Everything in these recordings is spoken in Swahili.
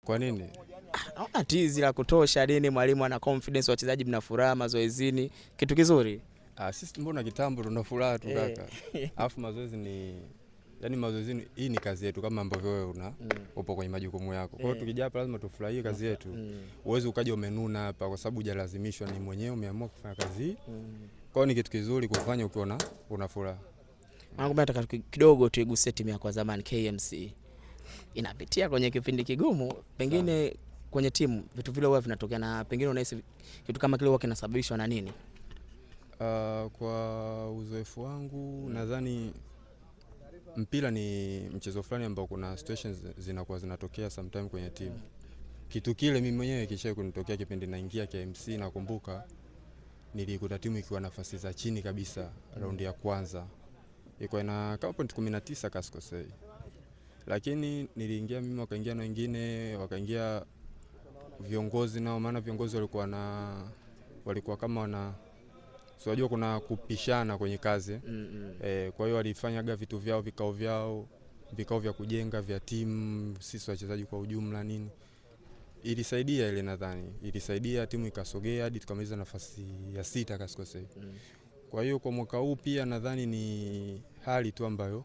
Kwa nini? Naona tizi la kutosha nini, mwalimu ana confidence, wachezaji mna furaha mazoezini, kitu kizuri. Sisi mbona kitambo tuna furaha tu kaka. Alafu mazoezi ni yani mazoezini hii ni kazi yetu kama ambavyo wewe upo kwenye majukumu yako. Kwa hiyo tukija hapa lazima tufurahie kazi yetu. Uweze ukaja umenuna hapa kwa sababu hujalazimishwa, ni mwenyewe umeamua kufanya kazi. Kwa hiyo ni kitu kizuri kufanya ukiona una furaha. Mwanangu nataka kidogo tuigusie timu yako zamani KMC. Inapitia kwenye kipindi kigumu, pengine kwenye timu vitu vile huwa vinatokea, na pengine unahisi kitu kama kile huwa kinasababishwa na nini? Kwa uzoefu wangu nadhani mpira ni mchezo fulani ambao kuna situations zinakuwa zinatokea sometime kwenye timu. Kitu kile mimi mwenyewe kisha kunitokea kipindi naingia KMC, nakumbuka nilikuta timu ikiwa nafasi za chini kabisa raundi ya kwanza. Ilikuwa ina kama point 19 kasikosei. Lakini niliingia mimi, wakaingia na wengine, wakaingia viongozi nao, maana viongozi walikuwa kama unajua kuna kupishana kwenye kazi. Kwa hiyo walifanyaga vitu vyao, vikao vya kujenga vya timu, sisi wachezaji kwa ujumla nini. Ilisaidia ile, nadhani ilisaidia timu ikasogea hadi tukamaliza nafasi ya 6 kasikosei. Kwa hiyo kwa mwaka huu pia nadhani ni hali tu ambayo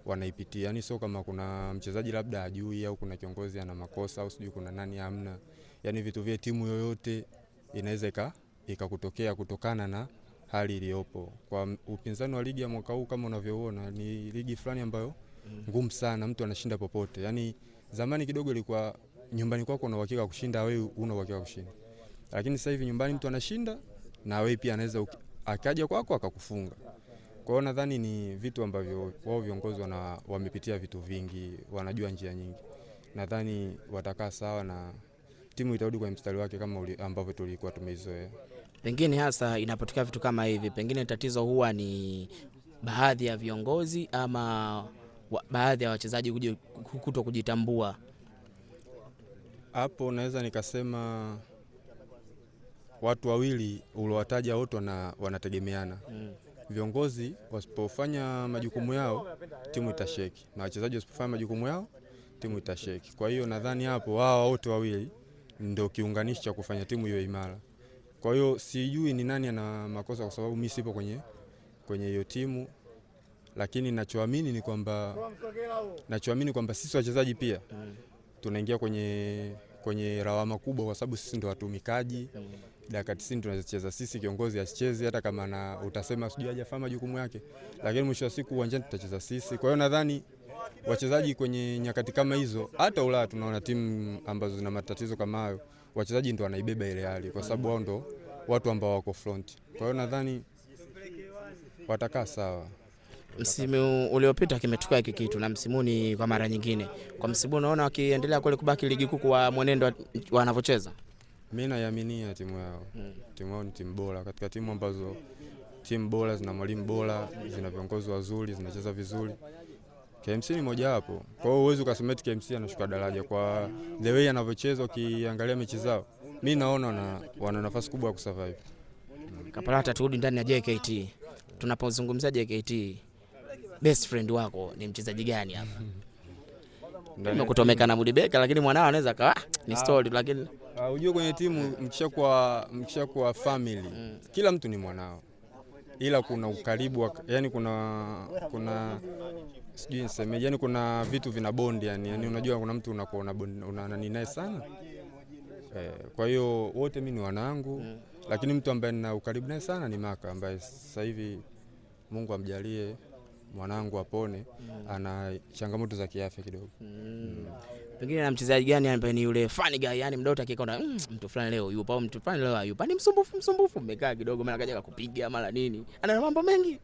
wanaipitia. Yaani sio kama kuna mchezaji labda ajui au kuna kiongozi ana makosa au sijui kuna nani, hamna. Yaani vitu vya timu yoyote inaweza ikakutokea kutokana na hali iliyopo. Kwa upinzani wa ligi ya mwaka huu kama unavyoona ni ligi fulani ambayo ngumu sana, mtu anashinda popote. Yaani zamani kidogo ilikuwa nyumbani kwako una uhakika kushinda, wewe una uhakika kushinda. Lakini sasa hivi nyumbani mtu anashinda na wewe pia anaweza akaja kwako akakufunga. Kwa hiyo nadhani ni vitu ambavyo wao viongozi wamepitia vitu vingi, wanajua njia nyingi. Nadhani watakaa sawa na timu itarudi kwa mstari wake kama ambavyo tulikuwa tumeizoea. Pengine hasa inapotokea vitu kama hivi, pengine tatizo huwa ni baadhi ya viongozi ama baadhi ya wachezaji kuto kujitambua. Hapo naweza nikasema watu wawili uliowataja wote wanategemeana. Viongozi wasipofanya majukumu yao timu itasheki, na wachezaji wasipofanya majukumu yao timu itasheki. Kwa hiyo nadhani hapo wao wote wawili ndio kiunganishi cha kufanya timu iwe imara. Kwa hiyo sijui ni nani ana makosa kwa sababu mimi sipo kwenye hiyo timu, lakini ninachoamini kwamba sisi wachezaji pia tunaingia kwenye lawama kubwa kwa sababu sisi ndio watumikaji. Dakika 90 tunacheza sisi, kiongozi asicheze hata kama utasema sijui hajafanya majukumu yake, lakini mwisho wa siku uwanjani tutacheza sisi. Kwa hiyo nadhani wachezaji kwenye nyakati kama hizo, hata Ulaya tunaona timu ambazo zina matatizo kama hayo, wachezaji ndio wanaibeba ile hali kwa sababu wao ndio watu ambao wako front. Kwa hiyo nadhani watakaa sawa. Msimu uliopita kimetokea hiki kitu na msimuni kwa mara nyingine. Kwa msimu unaona wakiendelea kule kubaki ligi kuu kwa mwenendo wanavyocheza. Mimi naamini timu yao. Timu yao ni timu bora. Katika timu ambazo timu bora zina mwalimu bora, zina viongozi wazuri, zinacheza vizuri, KMC ni moja wapo. Kwa hiyo uwezo ukasema KMC anashuka daraja kwa the way anavyocheza. Ukiangalia mechi zao, mimi naona wana nafasi kubwa ya kusurvive. Kapalata, turudi ndani ya JKT. Tunapozungumzia JKT, best friend wako ni mchezaji gani hapa? Ndio kutomeka na Mudibeka, lakini mwanao anaweza kawa ni story, lakini unajua kwenye timu mkishakuwa family, kila mtu ni mwanao. Ila kuna ukaribu, yani kuna sijui niseme, yani kuna vitu vina bond yani unajua kuna mtu unakuwa unanani naye sana. Kwa hiyo wote mimi ni wanangu, lakini mtu ambaye nina ukaribu naye sana ni Maka, ambaye sasa hivi Mungu amjalie mwanangu apone, ana changamoto za kiafya kidogo. Pengine na mchezaji gani ambaye ni yule funny guy, yani mdota akiona mtu fulani leo yupo au mtu fulani leo yupo, ni msumbufu mmekaa kidogo, mara kaja kukupiga mara nini, ana mambo mengi.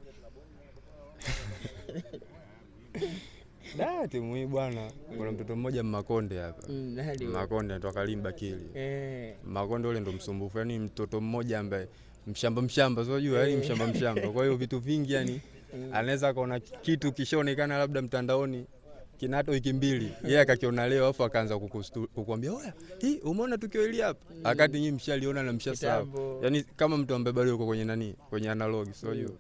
Timu hii bwana, kuna mtoto mmoja Makonde hapa. Makonde anatoka Limbakili. Makonde yule ndo msumbufu, yani mtoto mmoja ambaye mshamba unajua, yani mshamba. Kwa hiyo vitu vingi yani anaweza kaona kitu kishaonekana labda mtandaoni kina hata wiki 2, yeye akakiona leo afu akaanza kukuambia oya, hii umeona tukio hili hapa, wakati nyinyi mshaliona na mshasahau. Yani kama mtu ambaye bado yuko kwenye analog, sio unajua.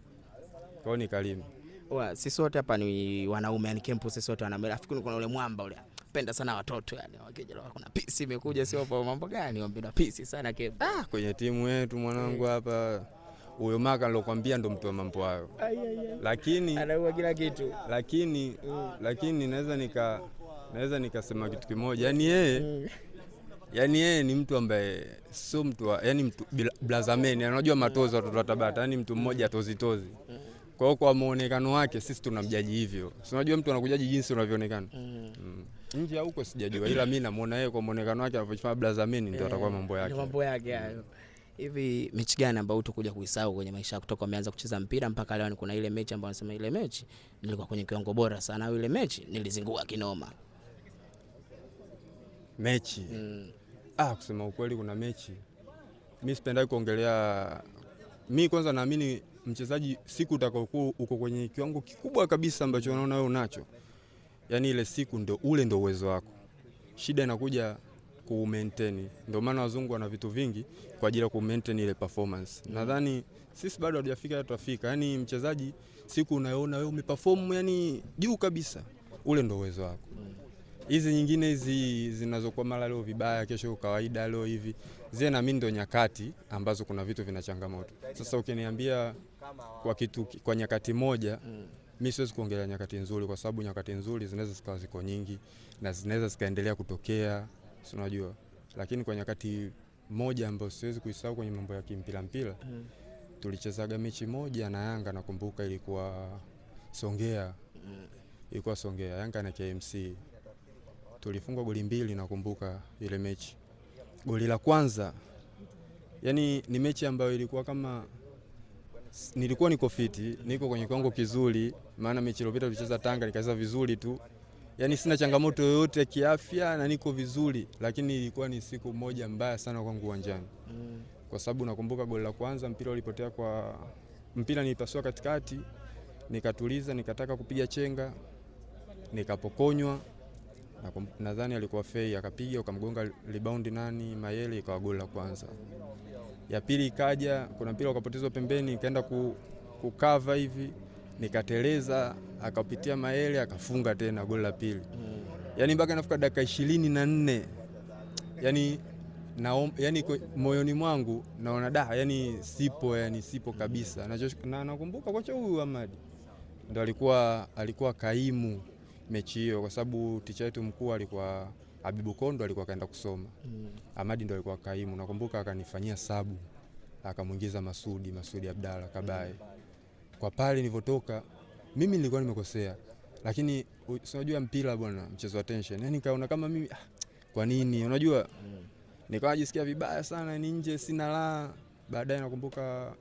Kwa hiyo ni Karimu. Sisi wote hapa ni wanaume, yani camp sisi wote wanaume. Rafiki kuna ule mwamba ule wanapenda sana watoto yani, wakija kuna pisi imekuja sio kwa mambo gani, wanapenda pisi sana Kemp. Kwenye timu yetu mwanangu hapa huyo Maka nilokuambia ndo mtu wa mambo hayo. Lakini anaua kila kitu. Lakini naweza nikasema kitu kimoja. Yaani yeye ni mtu ambaye sio mtu yani mtu blazameni, unajua matozo watoto wa Tabata, yani mtu mmoja tozi. Kwa hiyo kwa muonekano wake sisi tunamjaji hivyo. Si unajua mtu anakujaji jinsi unavyoonekana. Nje huko sijajua, ila mimi namuona yeye kwa muonekano wake anavyofanya blazameni ndio atakuwa mambo yake. Ndio mambo yake hayo. Hivi mechi gani ambayo utakuja kuisahau kwenye maisha yako toka umeanza kucheza mpira mpaka leo? Ni kuna ile mechi ambayo unasema ile mechi nilikuwa kwenye kiwango bora sana, au ile mechi nilizingua kinoma? Mechi. Kusema ukweli kuna mechi. Mimi sipendai kuongelea. Mimi kwanza naamini mchezaji siku utakaokuwa uko kwenye kiwango kikubwa kabisa ambacho unaona wewe unacho, yani ile siku ndo uwezo wako. Shida inakuja ku maintain. Ndio maana wazungu wana vitu vingi kwa ajili ya ku maintain ile performance. Nadhani sisi bado hatujafika tutafika. Yani mchezaji siku unayoona wewe umeperform yani juu kabisa, ule ndo uwezo wako. Hizi nyingine hizi zinazokuwa mara leo vibaya kesho kawaida leo hivi, zile na mimi ndo nyakati ambazo kuna vitu vina changamoto. Sasa ukiniambia kwa nyakati moja, mimi siwezi kuongelea nyakati nzuri kwa sababu nyakati nzuri zinaweza zikawa ziko nyingi na zinaweza zikaendelea kutokea, si unajua. Lakini kwa nyakati moja ambayo siwezi kuisahau kwenye mambo ya mpira, tulichezaga mechi moja na Yanga, nakumbuka ilikuwa Songea. Yanga na KMC. Tulifungwa goli 2 nakumbuka ile mechi. Goli la kwanza yani ni mechi ambayo ilikuwa kama nilikuwa niko fiti, niko kwenye kiwango kizuri, maana mechi iliyopita tulicheza Tanga nikacheza vizuri tu. Yani sina changamoto yoyote kiafya na niko vizuri, lakini ilikuwa ni siku moja mbaya sana kwangu uwanjani. Kwa sababu nakumbuka goli la kwanza mpira ulipotea nilipasua katikati, nikatuliza nikataka kupiga chenga, nikapokonywa. Nadhani alikuwa Fei akapiga ukamgonga rebound Mayele, ikawa goli la kwanza. Ya pili ikaja, kuna mpira ukapotezwa pembeni, nikaenda kukava hivi, nikateleza, akapitia Mayele akafunga tena goli la pili. Yani mpaka nafika dakika 24. Yani moyoni mwangu naona yani sipo kabisa. Na nakumbuka kocha huyu Ahmadi ndo alikuwa kaimu mechi hiyo, kwa sababu ticha yetu mkuu alikuwa Habibu Kondo, alikuwa kaenda kusoma. Ahmadi ndo alikuwa kaimu. Nakumbuka akanifanyia sabu, akamuingiza Masudi Abdalla Kabaye. Kwa pale nilivotoka mimi nilikuwa nimekosea, lakini unajua mpira bwana, mchezo wa tension. Yani kaona kama mimi kwa nini, unajua nikawa najisikia vibaya sana, ni nje sina la. Baadaye nakumbuka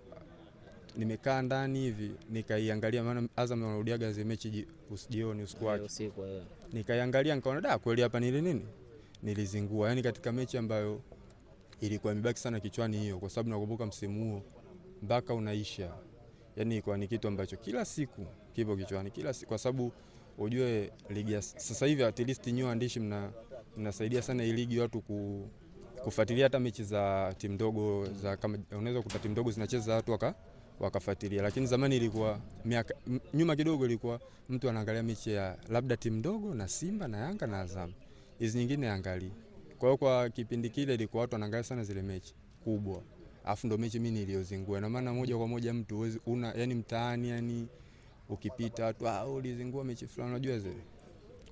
nimekaa ndani hivi nikaiangalia, maana Azam wanarudiaga zile mechi jioni usiku wake. Nikaiangalia nikaona kweli hapa nilizingua. Yani katika mechi ambayo ilikuwa imebaki sana kichwani hiyo, kwa sababu nakumbuka msimu huo mpaka unaisha, yani ilikuwa ni kitu ambacho kila siku kipo kichwani, kila siku, kwa sababu ujue ligi sasa hivi at least nyinyi waandishi mnasaidia sana hii ligi watu kufuatilia hata mechi za timu ndogo, za kama unaweza kukuta timu ndogo zinacheza watu wakafuatilia. Lakini zamani ilikuwa miaka nyuma kidogo, ilikuwa mtu anaangalia mechi ya labda timu ndogo na Simba na Yanga na Azam, hizi nyingine angalia. Kwa hiyo kwa kipindi kile ilikuwa watu wanaangalia sana zile mechi kubwa, afu ndo mechi mimi niliyozingua. Na maana moja kwa moja mtu yani mtaani, yani ukipita watu ulizingua mechi fulani, unajua zile.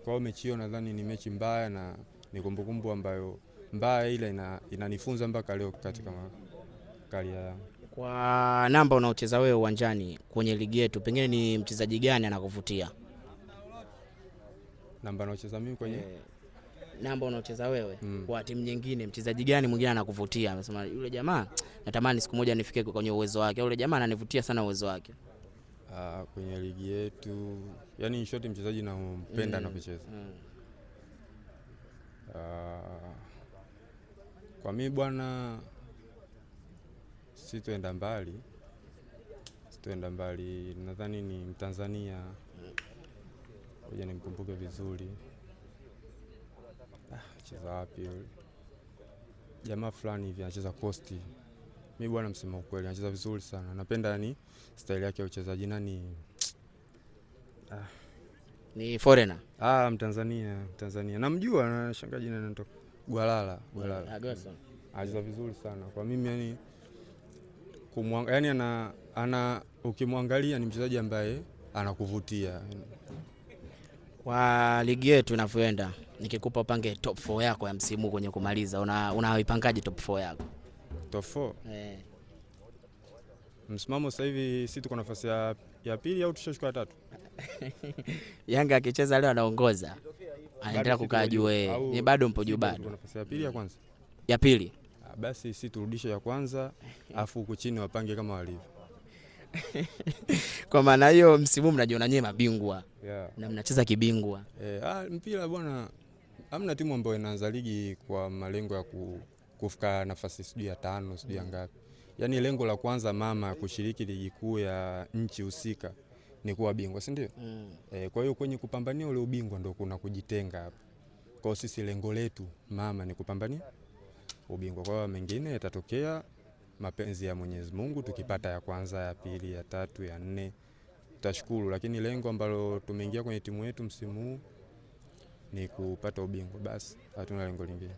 Kwa hiyo mechi hiyo nadhani ni mechi mbaya na ni kumbukumbu ambayo mbaya, ile inanifunza mpaka leo katika karia yangu. Kwa namba unaocheza wewe uwanjani kwenye ligi yetu, pengine ni mchezaji gani anakuvutia? Namba unaocheza mimi kwenye namba unaocheza wewe kwa timu nyingine, mchezaji gani mwingine anakuvutia? Unasema yule jamaa natamani siku moja nifike kwenye uwezo wake, yule jamaa ananivutia sana uwezo wake. Kwenye ligi yetu, yani in short mchezaji nampenda anapocheza. Kwa mimi bwana, sitoenda mbali, nadhani ni Mtanzania. Ngoja nimkumbuke vizuri. Cheza wapi yule? Jamaa fulani hivi anacheza Coast. Mimi bwana, msema ukweli, anacheza vizuri sana. Napenda yani style yake ya uchezaji. Ni foreigner? Mtanzania. Namjua na shangaa jina linatoka. Gwalala. Agoson. Anacheza vizuri sana. Kwa mimi yani ana ukimwangalia ni mchezaji ambaye anakuvutia. Kwa ligi yetu inavyoenda, nikikupa upange top 4 yako ya msimu kwenye kumaliza, unaipangaje top 4 yako? Top 4? Msimamo sasa hivi sisi tuko nafasi ya pili au tushashuka ya tatu? Yanga akicheza leo anaongoza. Anaendelea kukaa juu. Ni bado mpo juu bado. Tuko nafasi ya pili ya kwanza? Ya pili. Basi sisi turudishe ya kwanza, afu huko chini wapange kama walivyo. Kwa maana hiyo msimu mnajiona nyewe mabingwa. Yeah. Na mnacheza kibingwa. Mpira bwana, hamna timu ambayo inaanza ligi kwa malengo ya kufika nafasi sijui ya 5 sijui ya ngapi. Yaani lengo la kwanza mama kushiriki ligi kuu ya nchi husika ni kuwa bingwa, si ndio? Kwa hiyo kwenye kupambania ule ubingwa ndio kuna kujitenga hapa. Kwa hiyo sisi lengo letu mama ni kupambania ubingwa. Kwa hiyo mengine yatatokea mapenzi ya Mwenyezi Mungu, tukipata ya kwanza, ya pili, ya tatu, ya 4 tutashukuru, lakini lengo ambalo tumeingia kwenye timu yetu msimu huu ni kupata ubingwa, basi hatuna lengo lingine.